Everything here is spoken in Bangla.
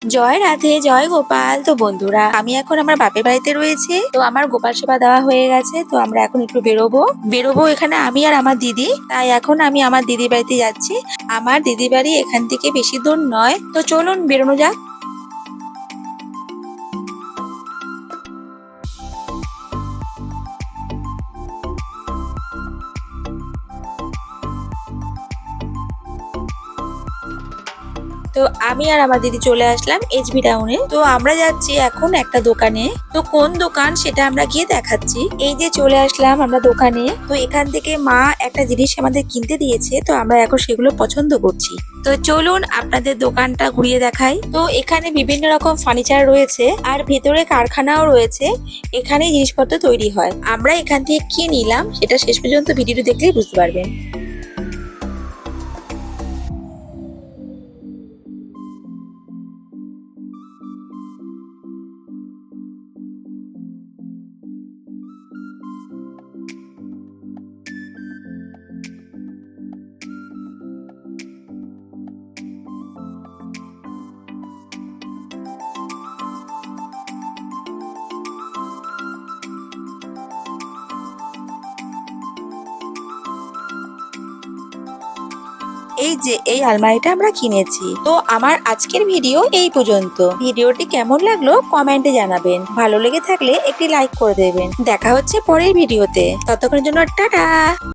জয় রাধে, জয় গোপাল। তো বন্ধুরা, আমি এখন আমার বাপের বাড়িতে রয়েছে। তো আমার গোপাল সেবা দেওয়া হয়ে গেছে, তো আমরা এখন একটু বেরোবো এখানে আমি আর আমার দিদি। তাই এখন আমি আমার দিদি বাড়িতে যাচ্ছি। আমার দিদি বাড়ি এখান থেকে বেশি দূর নয়, তো চলুন বেরোনো যাক। তো আমি আর আমার দিদি চলে আসলাম এইচবি টাউনে। তো আমরা যাচ্ছি এখন একটা দোকানে। তো কোন দোকান সেটা আমরা গিয়ে দেখাচ্ছি। এই যে চলে আসলাম আমরা দোকানে। তো এখান থেকে মা একটা জিনিস আমাদের কিনতে দিয়েছে, তো আমরা এখন সেগুলো পছন্দ করছি। তো চলুন আপনাদের দোকানটা ঘুরিয়ে দেখাই। তো এখানে বিভিন্ন রকম ফার্নিচার রয়েছে, আর ভেতরে কারখানাও রয়েছে। এখানে জিনিসপত্র তৈরি হয়। আমরা এখান থেকে কি নিলাম সেটা শেষ পর্যন্ত ভিডিওটি দেখলেই বুঝতে পারবেন। এই যে এই আলমারিটা আমরা কিনেছি। তো আমার আজকের ভিডিও এই পর্যন্ত। ভিডিওটি কেমন লাগলো কমেন্টে জানাবেন। ভালো লেগে থাকলে একটি লাইক করে দেবেন। দেখা হচ্ছে পরের ভিডিওতে। ততক্ষণের জন্য টাটা।